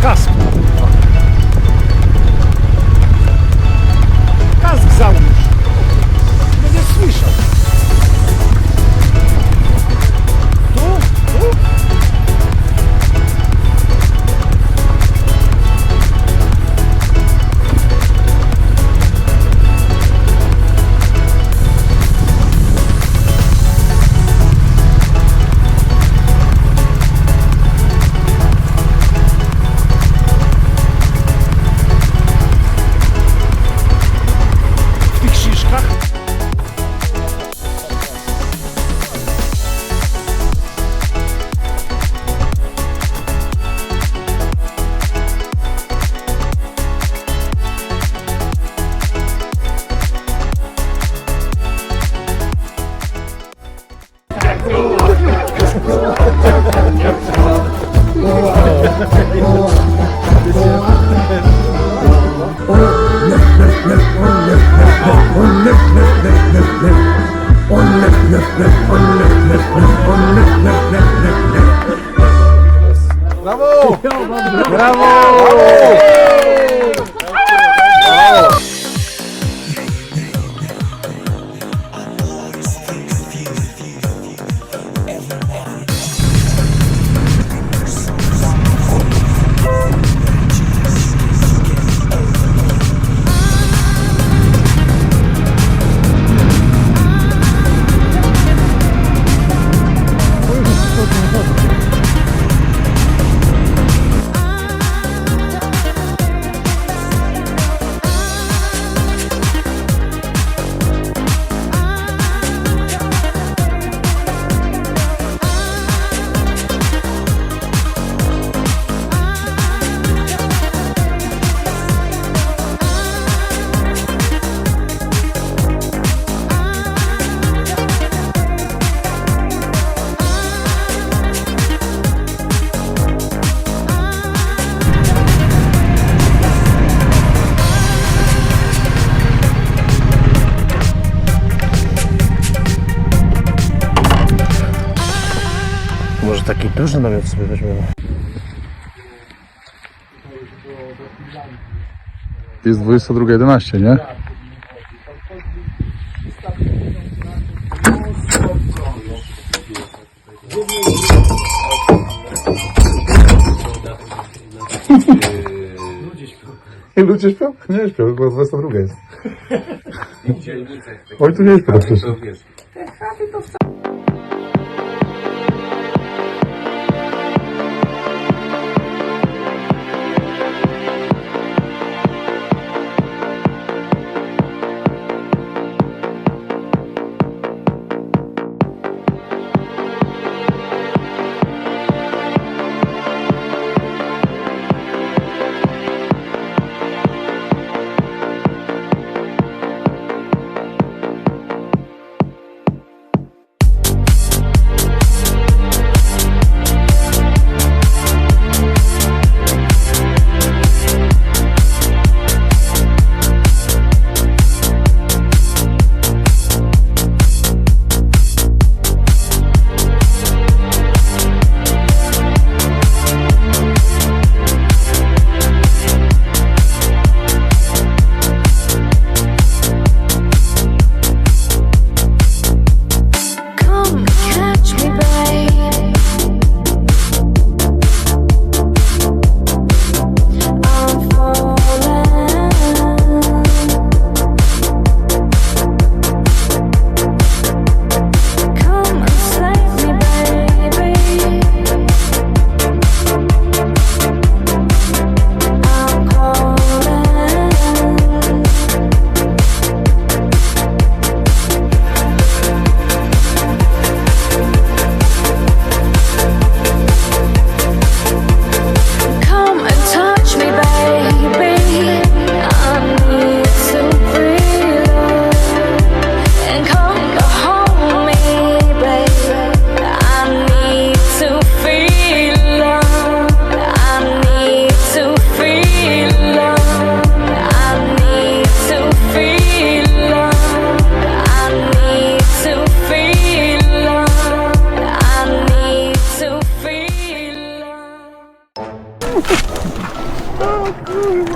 kask. Kask załóż. Będziesz słyszał. Tu? Tu? Brawo! Brawo! Brawo! Może taki duży namiot sobie weźmiemy. Jest 22:11, nie? Ludzie śpią? Nie śpią, bo 22 jest. Oj, tu nie śpią.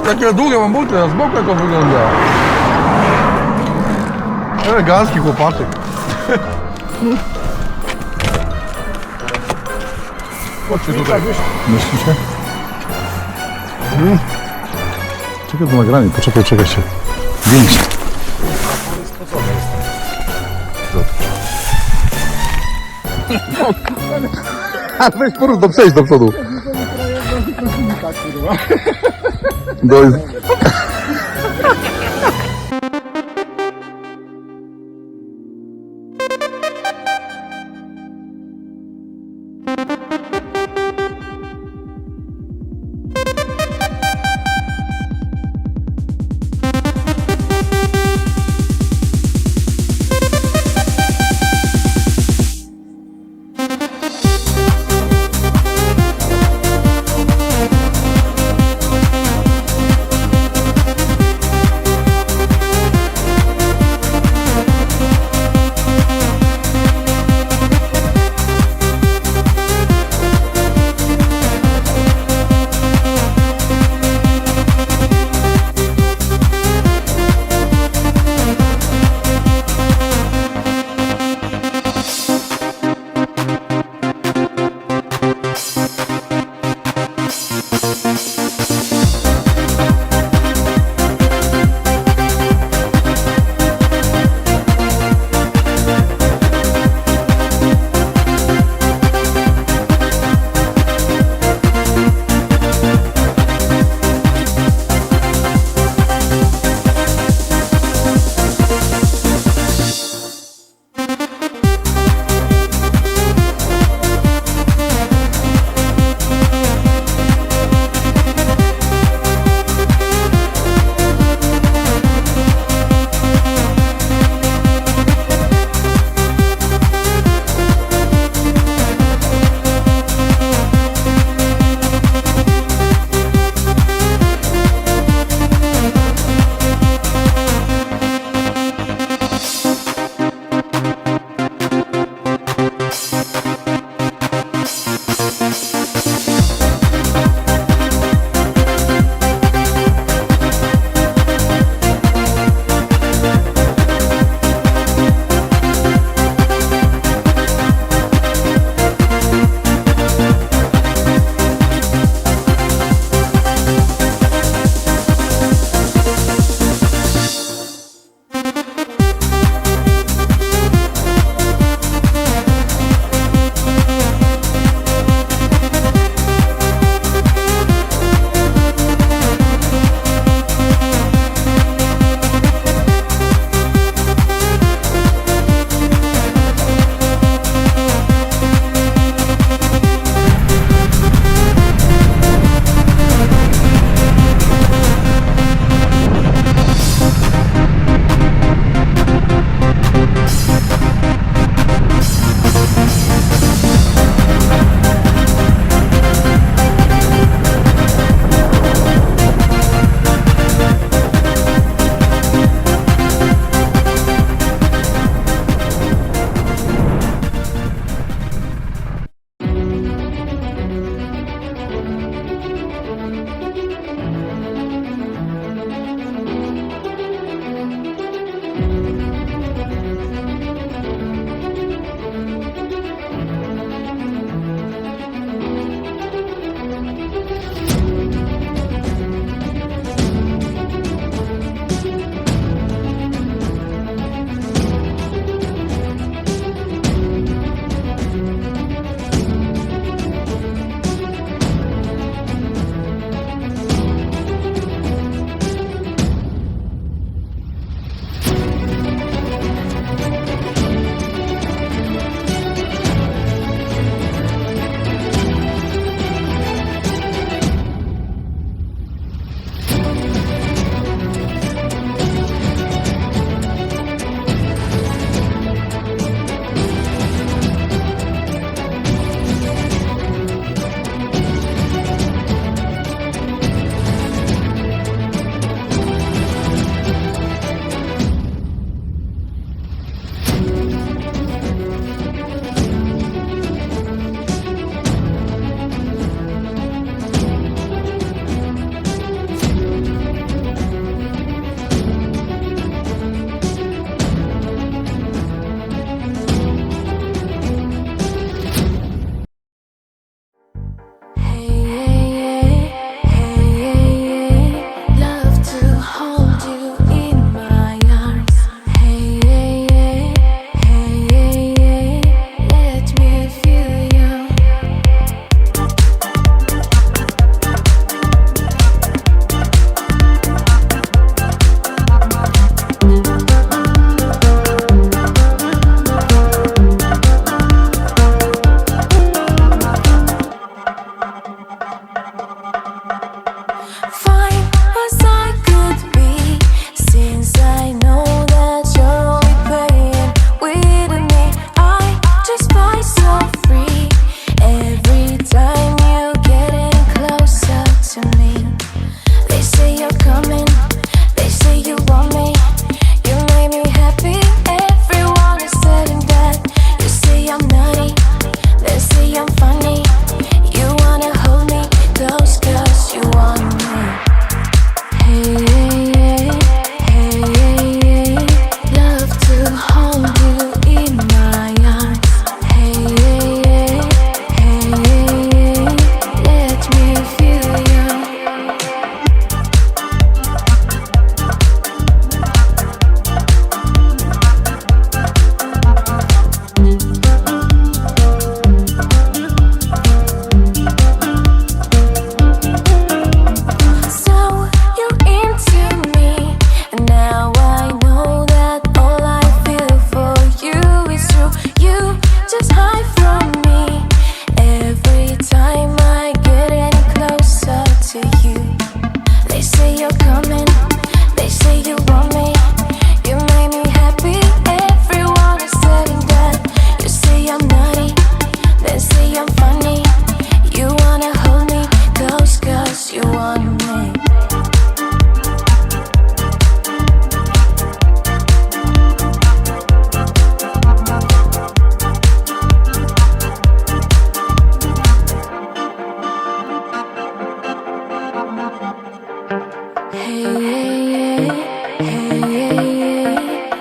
Takie długie mam buty, a z boku jak on wygląda. Elegancki chłopaczek. Chodźcie tutaj. Myślicie? Czekaj do nagrania, poczekaj się. Zdjęcie. A weź porób, przejść do przodu.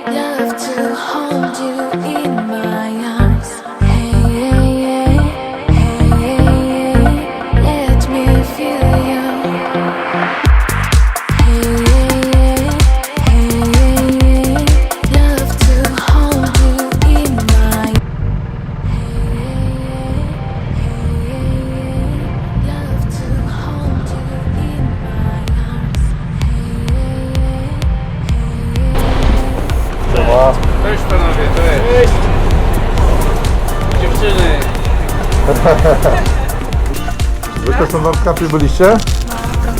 Love to hold you in my arms. Let me feel you. Love to hold you in my. Love to hold you in my arms. Cześć panowie, cześć! Dziewczyny! Wy też na Norway byliście?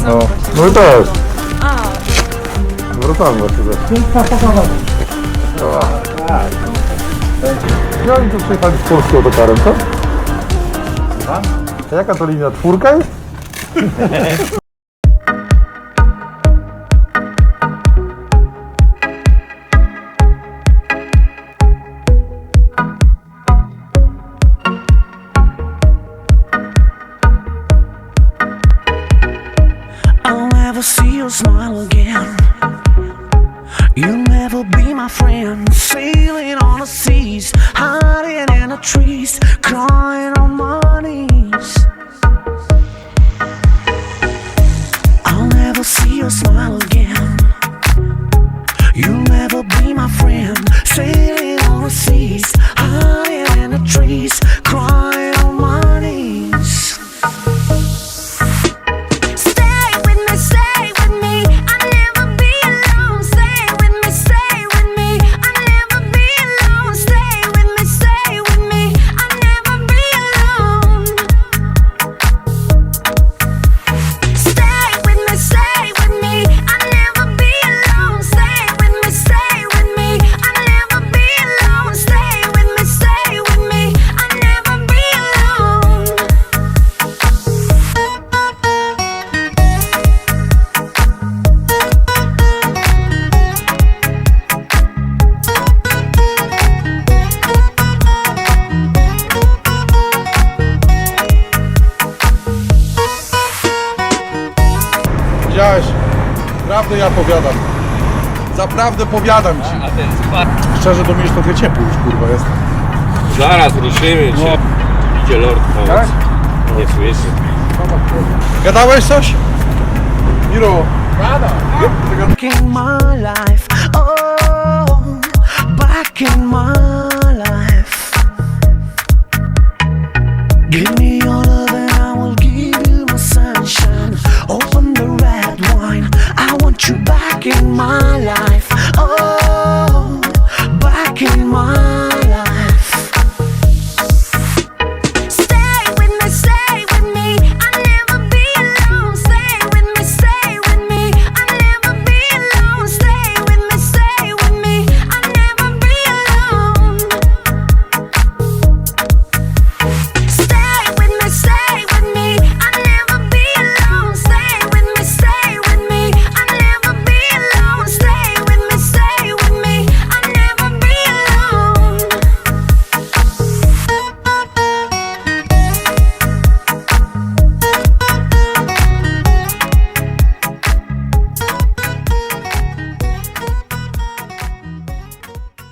No. No my też. Wracamy właśnie też. Piękna pogoda. Ja oni tu przyjechali z Polski autokarem, co? A jaka to linia? 4 jest? I'll never see your smile again. You'll never be my friend. Sailing on the seas, hiding in the trees, crying on my knees. I'll never see your smile again. You'll never be my friend. Sailing on the seas, hiding in the trees, crying on my knees. Stay with me, stay with me. I'll never be alone. Stay with me, stay with me. I'll never be alone. Stay with me, stay with me. I'll never be alone. Stay with me, stay with me. I'll never be alone. Stay with me, stay with me. I'll never be alone. Stay with me, stay with me. I'll never be alone. Widziałeś? Prawdę ja powiadam. Zaprawdę powiadam ci. A ten spadł. Szczerze to mi już trochę ciepło już kurwa jest. Zaraz ruszymy cię. Idzie Lord pomóc. Tak? Nie słyszy. Gadałeś coś? Miro. Gada. Back in my life, oh, back in my life. Give me your love and I will give you my sunshine. Open the red wine, I want you back in my life, oh, back in my life. Stay with me, stay with me. I'll never be alone. Stay with me, stay with me. I'll never be alone. Stay with me, stay with me. I'll never be alone. Stay with me, stay with me. I'll never be alone. Stay with me, stay with me. I'll never be alone. Stay with me, stay with me. I'll never be alone.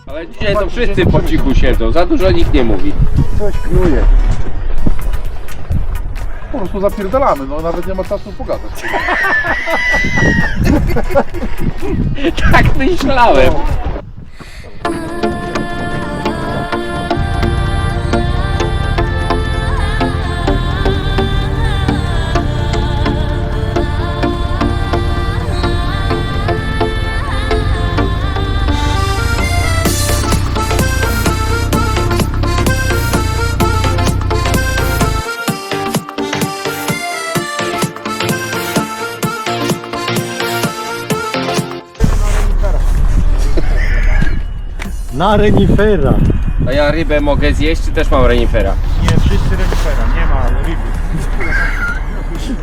Ale dzisiaj to wszyscy po cichu siedzą. Za dużo nikt nie mówi. Coś knuje. Po prostu zapierdalamy, no nawet nie ma czasu pogadać. Tak myślałem. Na renifera. A ja rybę mogę zjeść, czy też mam renifera? Nie, wszyscy renifera. Nie ma ryby.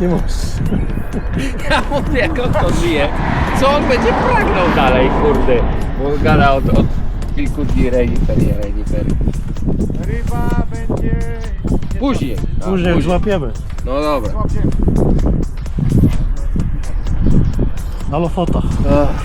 Nie możesz. Ja mówię, jak on to żyje. Co on będzie pragnął dalej, kurde? Bo gada od kilku dni renifer. Ryba będzie... Później. A, Później złapiemy. No dobra. Halo foto. Let's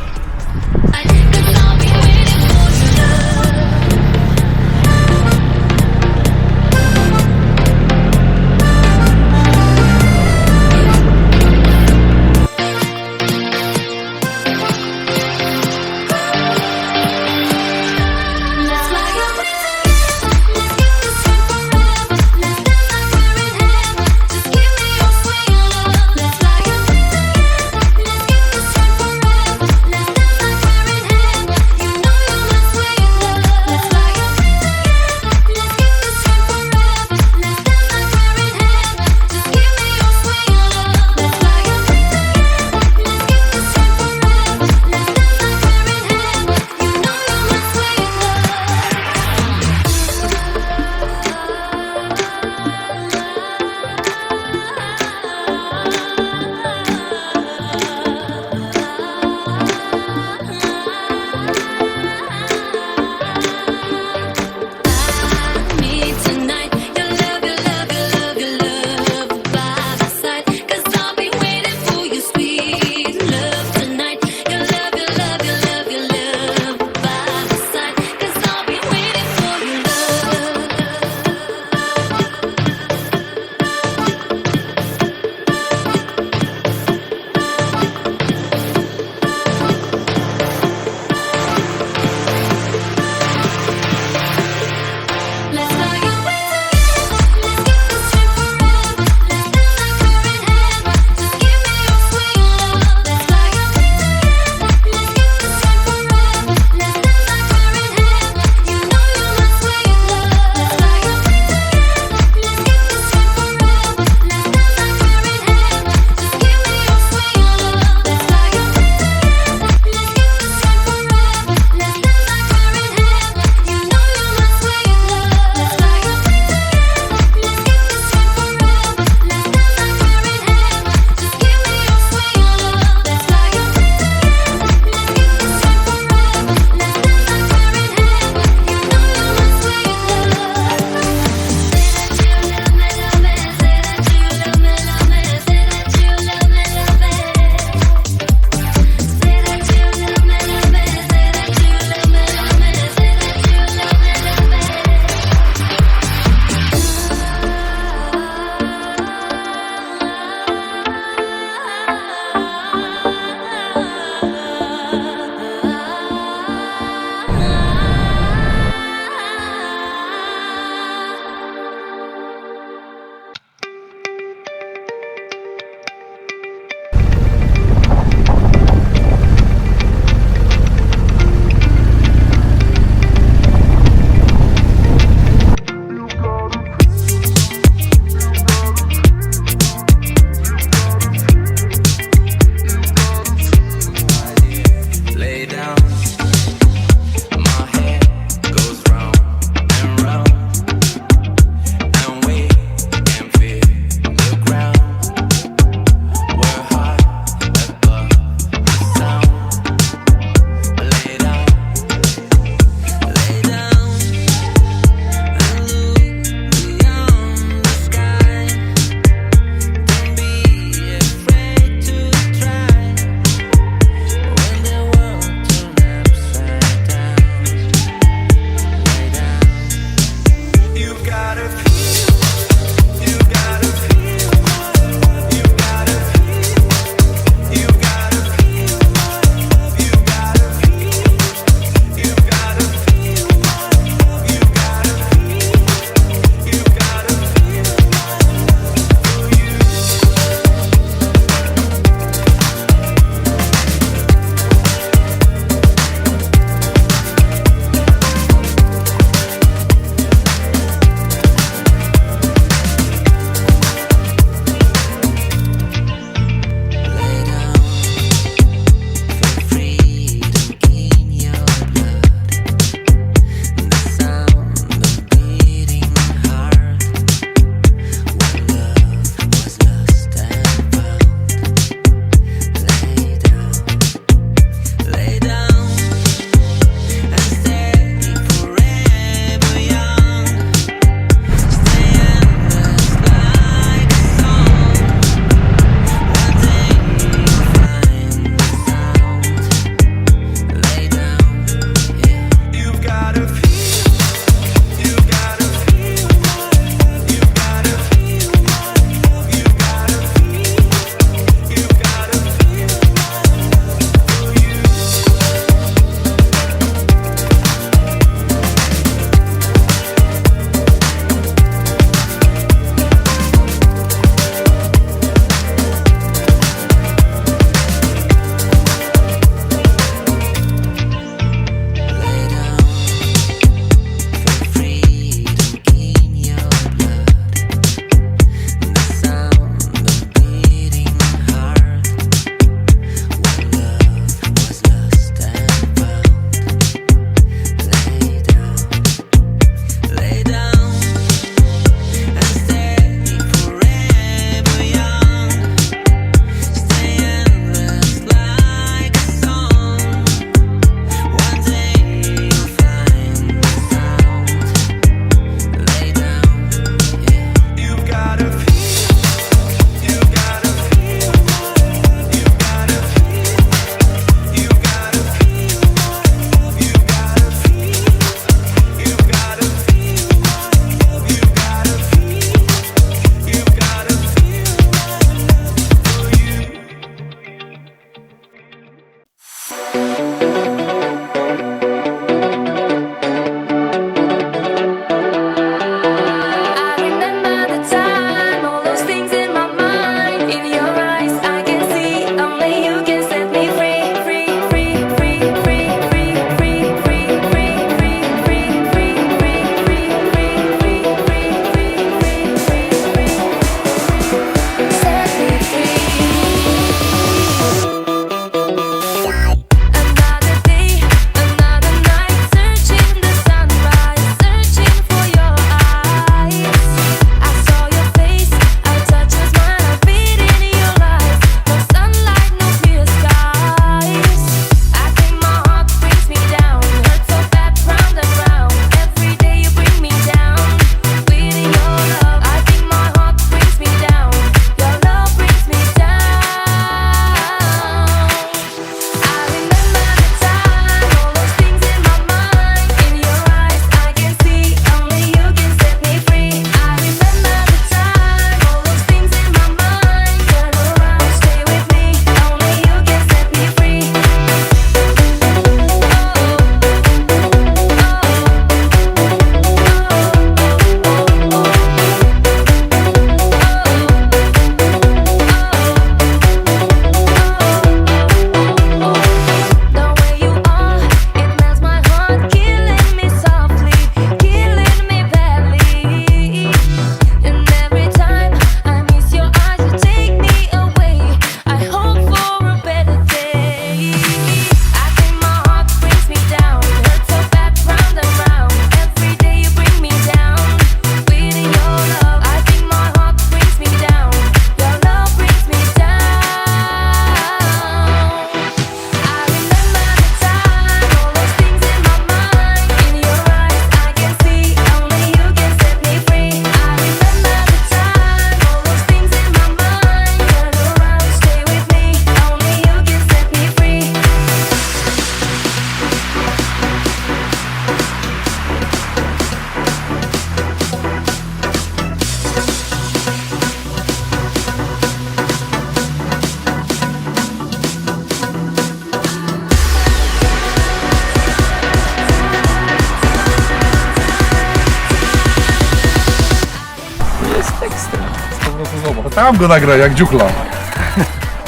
Tam go nagraj, jak dziuchla.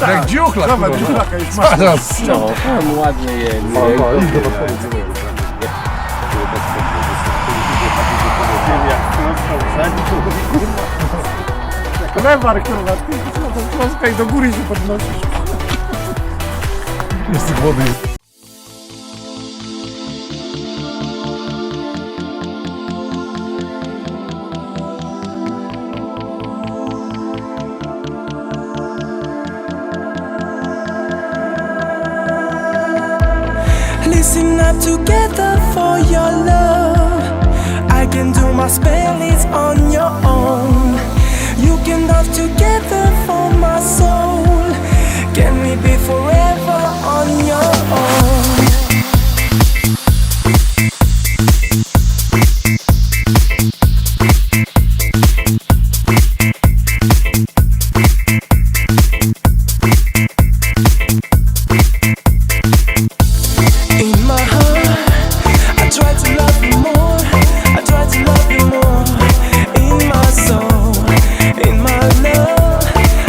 Jak dziuchla, Dobra, kurwa. dziuraka już masz. Zaraz. No, on ładnie je. Idź do patrzenia. Lewar, kurwa, ty na tą kląskę i do góry się podnosisz. Jesteś młody. Listen up together for your love. I can do my spellings on your own. You can love together for my soul. Can we be forever on your own? In my heart, I try to love you more. I try to love you more. In my soul, in my love,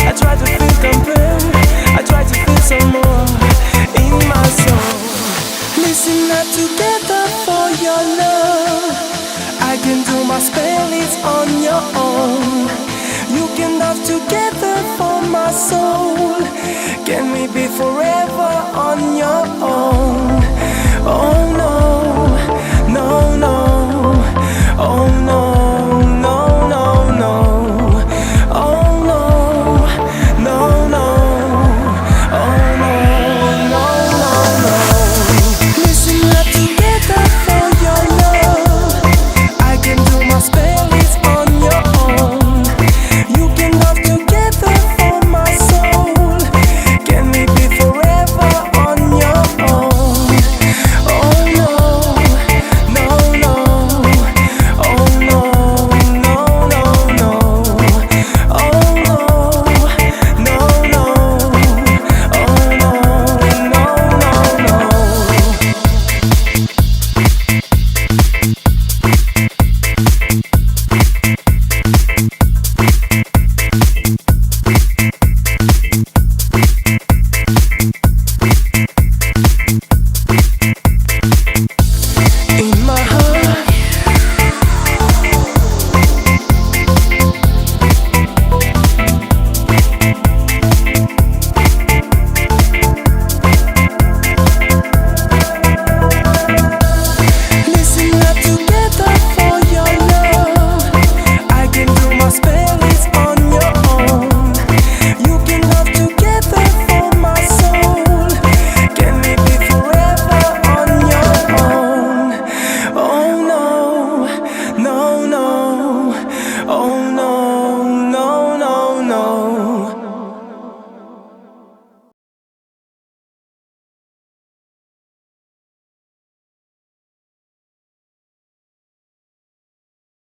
I try to feel complete. I try to feel some more. In my soul, listen up together for your love. I can do my spellings on your own. You can love together for my soul.